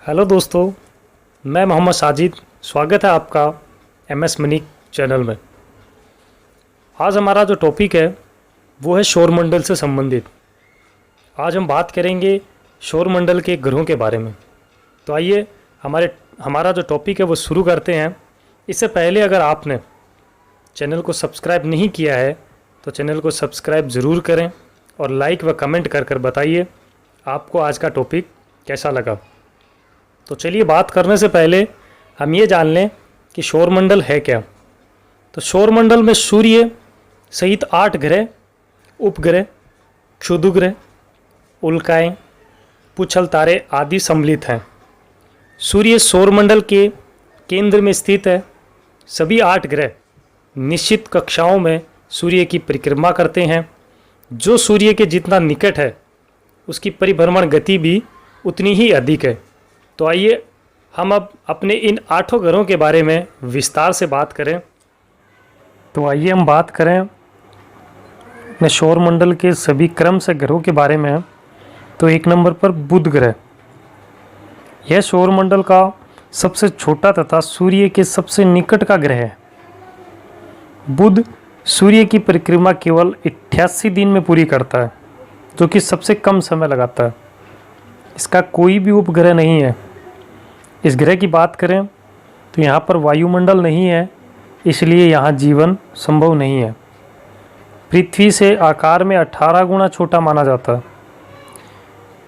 Hello दोस्तों, मैं मोहम्मद साजिद। स्वागत है आपका एमएस मनी चैनल में। आज हमारा जो टॉपिक है वो है सौरमंडल से संबंधित। आज हम बात करेंगे सौरमंडल के ग्रहों के बारे में। तो आइए हमारा जो टॉपिक है वो शुरू करते हैं। इससे पहले अगर आपने चैनल को सब्सक्राइब नहीं किया है तो चैनल को सब्सक्राइब ज़रूर करें और लाइक व कमेंट कर बताइए आपको आज का टॉपिक कैसा लगा। तो चलिए, बात करने से पहले हम ये जान लें कि सौरमंडल है क्या। तो सौरमंडल में सूर्य सहित 8 ग्रह, उपग्रह, क्षुद्रग्रह, उल्काएं, पुच्छल तारे आदि सम्मिलित हैं। सूर्य सौरमंडल के केंद्र में स्थित है। सभी 8 ग्रह निश्चित कक्षाओं में सूर्य की परिक्रमा करते हैं। जो सूर्य के जितना निकट है उसकी परिभ्रमण गति भी उतनी ही अधिक है। तो आइए हम अब अपने इन 8 ग्रहों के बारे में विस्तार से बात करें। तो आइए हम बात करें अपने सौरमंडल के सभी क्रम से ग्रहों के बारे में। तो 1 नंबर पर बुध ग्रह। यह सौरमंडल का सबसे छोटा तथा सूर्य के सबसे निकट का ग्रह है। बुध सूर्य की परिक्रमा केवल 88 दिन में पूरी करता है, जो कि सबसे कम समय लगाता है। इसका कोई भी उपग्रह नहीं है। इस ग्रह की बात करें तो यहाँ पर वायुमंडल नहीं है, इसलिए यहाँ जीवन संभव नहीं है। पृथ्वी से आकार में 18 गुना छोटा माना जाता है।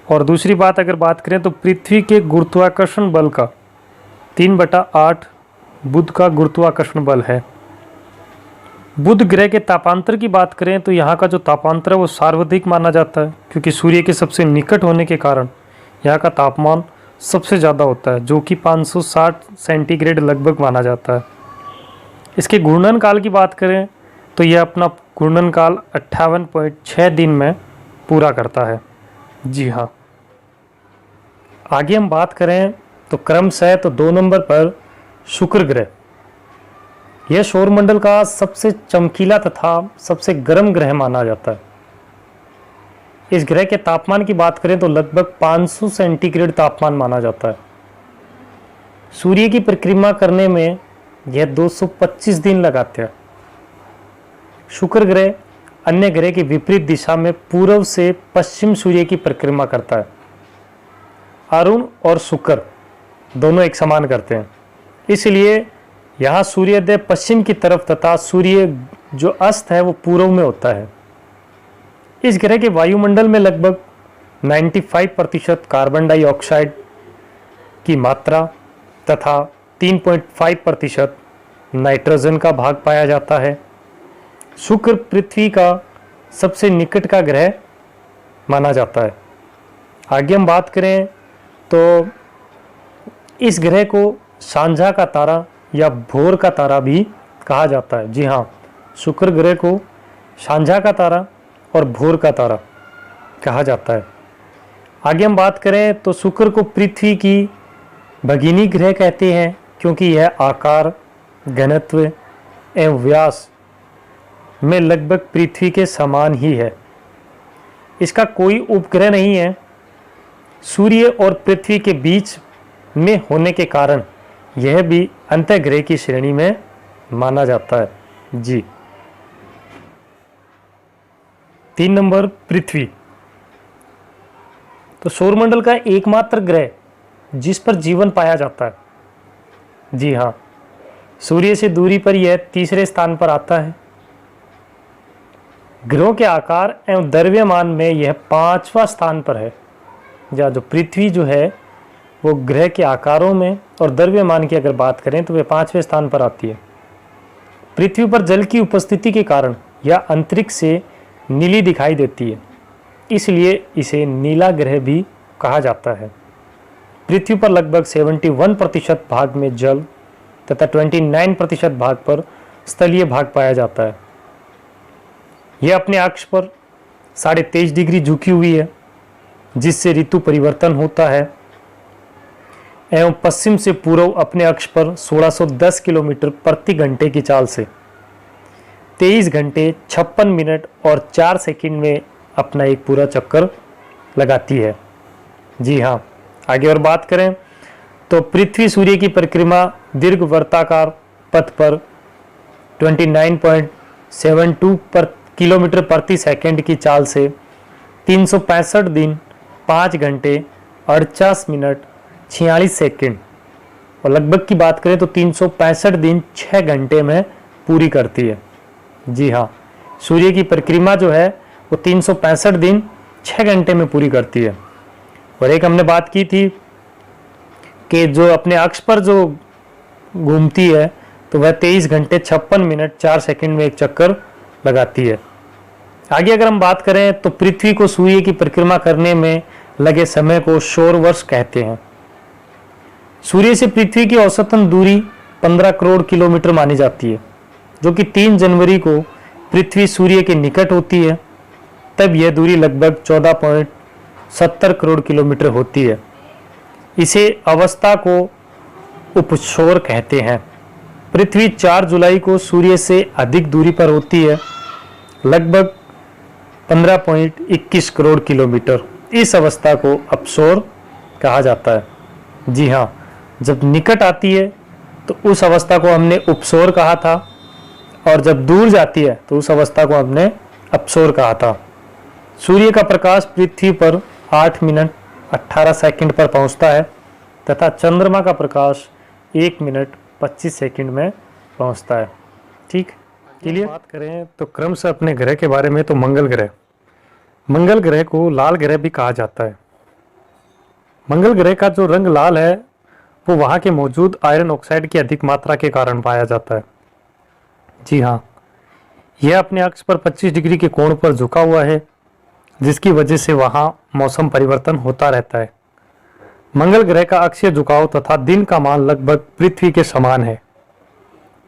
और दूसरी बात अगर बात करें तो पृथ्वी के गुरुत्वाकर्षण बल का 3/8 बुध का गुरुत्वाकर्षण बल है। बुध ग्रह के तापांतर की बात करें तो यहाँ का जो तापांतर है वो सर्वाधिक माना जाता है, क्योंकि सूर्य के सबसे निकट होने के कारण यहाँ का तापमान सबसे ज़्यादा होता है, जो कि 560 सेंटीग्रेड लगभग माना जाता है। इसके घूर्णन काल की बात करें तो यह अपना घूर्णन काल 58.6 दिन में पूरा करता है। जी हाँ, आगे हम बात करें तो क्रमशः तो 2 नंबर पर शुक्र ग्रह। यह सौरमंडल का सबसे चमकीला तथा सबसे गर्म ग्रह माना जाता है। इस ग्रह के तापमान की बात करें तो लगभग 500 सेंटीग्रेड तापमान माना जाता है। सूर्य की परिक्रमा करने में यह 225 दिन लगाते हैं। शुक्र ग्रह अन्य ग्रह की विपरीत दिशा में पूर्व से पश्चिम सूर्य की परिक्रमा करता है। अरुण और शुक्र दोनों एक समान करते हैं, इसलिए यहाँ सूर्योदय पश्चिम की तरफ तथा सूर्य जो अस्त है वो पूर्व में होता है। इस ग्रह के वायुमंडल में लगभग 95% कार्बन डाइऑक्साइड की मात्रा तथा 3.5% नाइट्रोजन का भाग पाया जाता है। शुक्र पृथ्वी का सबसे निकट का ग्रह माना जाता है। आगे हम बात करें तो इस ग्रह को सांझा का तारा या भोर का तारा भी कहा जाता है। जी हाँ, शुक्र ग्रह को सांझा का तारा और भोर का तारा कहा जाता है। आगे हम बात करें तो शुक्र को पृथ्वी की भगिनी ग्रह कहते हैं, क्योंकि यह आकार, घनत्व एवं व्यास में लगभग पृथ्वी के समान ही है। इसका कोई उपग्रह नहीं है। सूर्य और पृथ्वी के बीच में होने के कारण यह भी अंतःग्रह की श्रेणी में माना जाता है। जी, 3 नंबर पृथ्वी। तो सौरमंडल का एकमात्र ग्रह जिस पर जीवन पाया जाता है। जी हाँ, सूर्य से दूरी पर यह तीसरे स्थान पर आता है। ग्रहों के आकार एवं द्रव्यमान में यह 5वां स्थान पर है। या जो पृथ्वी जो है वो ग्रह के आकारों में और द्रव्यमान की अगर बात करें तो वह 5वें स्थान पर आती है। पृथ्वी पर जल की उपस्थिति के कारण यह अंतरिक्ष से नीली दिखाई देती है, इसलिए इसे नीला ग्रह भी कहा जाता है। पृथ्वी पर लगभग 71% भाग में जल तथा 29% भाग पर स्थलीय भाग पाया जाता है। यह अपने अक्ष पर 23.5 डिग्री झुकी हुई है, जिससे ऋतु परिवर्तन होता है, एवं पश्चिम से पूर्व अपने अक्ष पर 1610 किलोमीटर प्रति घंटे की चाल से 23 घंटे 56 मिनट और 4 सेकंड में अपना एक पूरा चक्कर लगाती है। जी हाँ, आगे और बात करें तो पृथ्वी सूर्य की परिक्रमा दीर्घ वृत्ताकार पथ पर 29.72 पर किलोमीटर प्रति सेकंड की चाल से 365 दिन 5 घंटे 48 मिनट 46 सेकंड और लगभग की बात करें तो 365 दिन 6 घंटे में पूरी करती है। जी हाँ, सूर्य की परिक्रमा जो है वो 365 दिन 6 घंटे में पूरी करती है। और एक हमने बात की थी कि जो अपने अक्ष पर जो घूमती है तो वह 23 घंटे 56 मिनट 4 सेकंड में एक चक्कर लगाती है। आगे अगर हम बात करें तो पृथ्वी को सूर्य की परिक्रमा करने में लगे समय को सौर वर्ष कहते हैं। सूर्य से पृथ्वी की औसतन दूरी 15 करोड़ किलोमीटर मानी जाती है, जो कि 3 जनवरी को पृथ्वी सूर्य के निकट होती है, तब यह दूरी लगभग 14.70 करोड़ किलोमीटर होती है। इसे अवस्था को उपसौर कहते हैं। पृथ्वी 4 जुलाई को सूर्य से अधिक दूरी पर होती है, लगभग 15.21 करोड़ किलोमीटर। इस अवस्था को अपसौर कहा जाता है। जी हाँ, जब निकट आती है तो उस अवस्था को हमने उपसौर कहा था और जब दूर जाती है तो उस अवस्था को हमने अपसौर कहा था। सूर्य का प्रकाश पृथ्वी पर 8 मिनट 18 सेकंड पर पहुंचता है तथा चंद्रमा का प्रकाश 1 मिनट 25 सेकंड में पहुंचता है। ठीक, क्लियर? बात करें तो क्रम से अपने ग्रह के बारे में, तो मंगल ग्रह को लाल ग्रह भी कहा जाता है। मंगल ग्रह का जो रंग लाल है वो वहाँ के मौजूद आयरन ऑक्साइड की अधिक मात्रा के कारण पाया जाता है। जी हाँ, यह अपने अक्ष पर 25 डिग्री के कोण पर झुका हुआ है, जिसकी वजह से वहाँ मौसम परिवर्तन होता रहता है। मंगल ग्रह का अक्षीय झुकाव तथा दिन का मान लगभग पृथ्वी के समान है।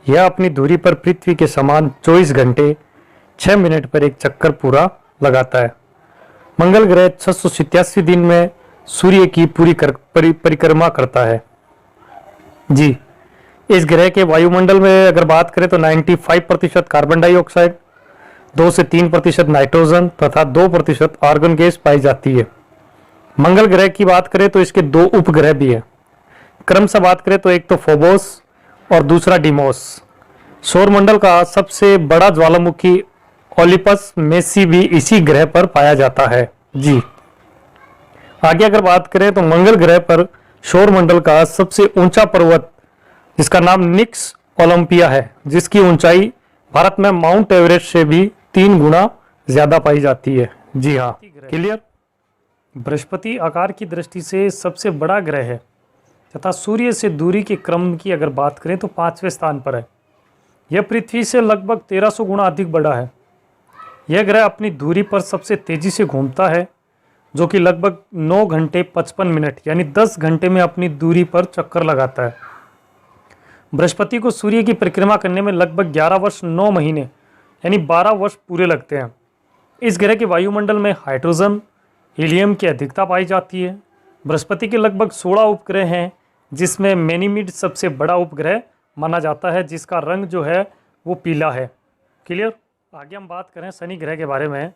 यह अपनी दूरी पर पृथ्वी के समान 24 घंटे 6 मिनट पर एक चक्कर पूरा लगाता है। मंगल ग्रह 687 दिन में सूर्य की पूरी परिक्रमा करता है। जी, इस ग्रह के वायुमंडल में अगर बात करें तो 95% कार्बन डाइऑक्साइड, 2 से 3% नाइट्रोजन तथा 2% आर्गन गैस पाई जाती है। मंगल ग्रह की बात करें तो इसके 2 उपग्रह भी हैं। क्रम से बात करें तो एक तो फोबोस और दूसरा डिमोस। सौरमंडल का सबसे बड़ा ज्वालामुखी ओलिपस मेसी भी इसी ग्रह पर पाया जाता है। जी, आगे अगर बात करें तो मंगल ग्रह पर सौरमंडल का सबसे ऊंचा पर्वत, जिसका नाम निक्स ओलंपिया है, जिसकी ऊंचाई भारत में माउंट एवरेस्ट से भी 3 गुना ज्यादा पाई जाती है। जी हाँ, क्लियर? बृहस्पति आकार की दृष्टि से सबसे बड़ा ग्रह है तथा सूर्य से दूरी के क्रम की अगर बात करें तो 5वें स्थान पर है। यह पृथ्वी से लगभग 1300 गुना अधिक बड़ा है। यह ग्रह अपनी दूरी पर सबसे तेजी से घूमता है, जो कि लगभग 9 घंटे 55 मिनट यानी 10 घंटे में अपनी दूरी पर चक्कर लगाता है। बृहस्पति को सूर्य की परिक्रमा करने में लगभग 11 वर्ष 9 महीने यानी 12 वर्ष पूरे लगते हैं। इस ग्रह के वायुमंडल में हाइड्रोजन, हीलियम की अधिकता पाई जाती है। बृहस्पति के लगभग 16 उपग्रह हैं, जिसमें मैनीमिड सबसे बड़ा उपग्रह माना जाता है, जिसका रंग जो है वो पीला है। क्लियर? आगे हम बात करें शनि ग्रह के बारे में,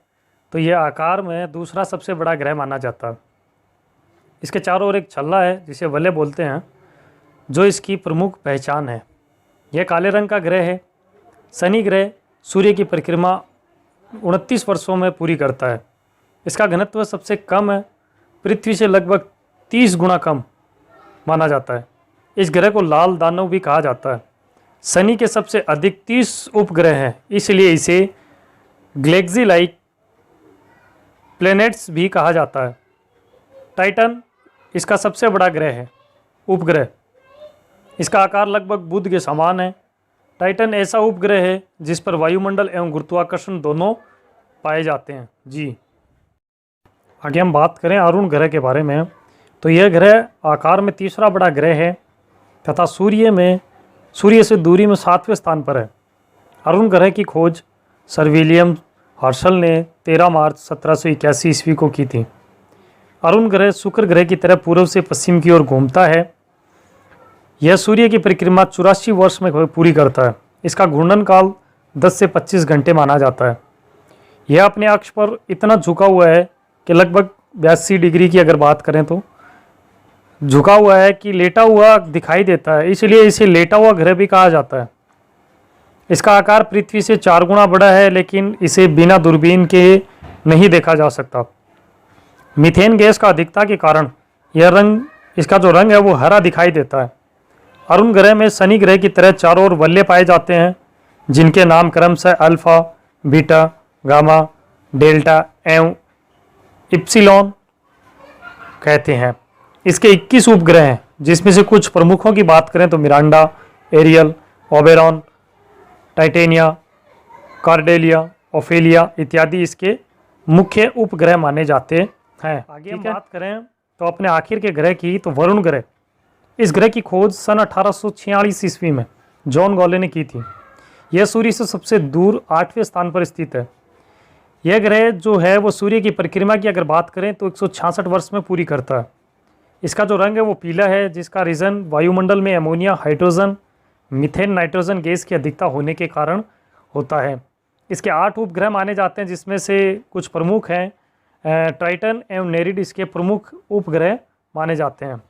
तो यह आकार में दूसरा सबसे बड़ा ग्रह माना जाता है। इसके चारों ओर एक छल्ला है जिसे वलय बोलते हैं, जो इसकी प्रमुख पहचान है। यह काले रंग का ग्रह है। शनि ग्रह सूर्य की परिक्रमा 29 वर्षों में पूरी करता है। इसका घनत्व सबसे कम है, पृथ्वी से लगभग 30 गुना कम माना जाता है। इस ग्रह को लाल दानव भी कहा जाता है। शनि के सबसे अधिक 30 उपग्रह हैं, इसलिए इसे गैलेक्सी लाइक प्लैनेट्स भी कहा जाता है। टाइटन इसका सबसे बड़ा ग्रह है, उपग्रह। इसका आकार लगभग बुध के समान है। टाइटन ऐसा उपग्रह है जिस पर वायुमंडल एवं गुरुत्वाकर्षण दोनों पाए जाते हैं। जी, आगे हम बात करें अरुण ग्रह के बारे में, तो यह ग्रह आकार में तीसरा बड़ा ग्रह है तथा सूर्य से दूरी में 7वें स्थान पर है। अरुण ग्रह की खोज सर विलियम हर्शल ने 13 मार्च 1781 ईस्वी को की थी। अरुण ग्रह शुक्र ग्रह की तरह पूर्व से पश्चिम की ओर घूमता है। यह सूर्य की परिक्रमा 84 वर्ष में पूरी करता है। इसका घूर्णन काल 10 से 25 घंटे माना जाता है। यह अपने अक्ष पर इतना झुका हुआ है कि लगभग 82 डिग्री की अगर बात करें तो झुका हुआ है कि लेटा हुआ दिखाई देता है, इसलिए इसे लेटा हुआ ग्रह भी कहा जाता है। इसका आकार पृथ्वी से 4 गुना बड़ा है, लेकिन इसे बिना दूरबीन के नहीं देखा जा सकता। मीथेन गैस का अधिकता के कारण इसका जो रंग है वो हरा दिखाई देता है। अरुण ग्रह में शनि ग्रह की तरह चारों ओर वलय पाए जाते हैं, जिनके नाम क्रमशः अल्फा, बीटा, गामा, डेल्टा एवं इप्सिलॉन कहते हैं। इसके 21 उपग्रह हैं, जिसमें से कुछ प्रमुखों की बात करें तो Miranda, Ariel, Oberon, Titania, Cordelia, Ophelia इत्यादि इसके मुख्य उपग्रह माने जाते हैं। आगे हम बात करें तो अपने आखिर के ग्रह की, तो वरुण ग्रह। इस ग्रह की खोज सन 1846 ईस्वी में जॉन गॉले ने की थी। यह सूर्य से सबसे दूर 8वें स्थान पर स्थित है। यह ग्रह जो है वो सूर्य की परिक्रमा की अगर बात करें तो 166 वर्ष में पूरी करता है। इसका जो रंग है वो पीला है, जिसका रीज़न वायुमंडल में ammonia, hydrogen, methane, nitrogen gas की अधिकता होने के कारण होता है। इसके 8 उपग्रह माने जाते हैं, जिसमें से कुछ प्रमुख हैं। ट्राइटन एवं नेरिड इसके प्रमुख उपग्रह माने जाते हैं।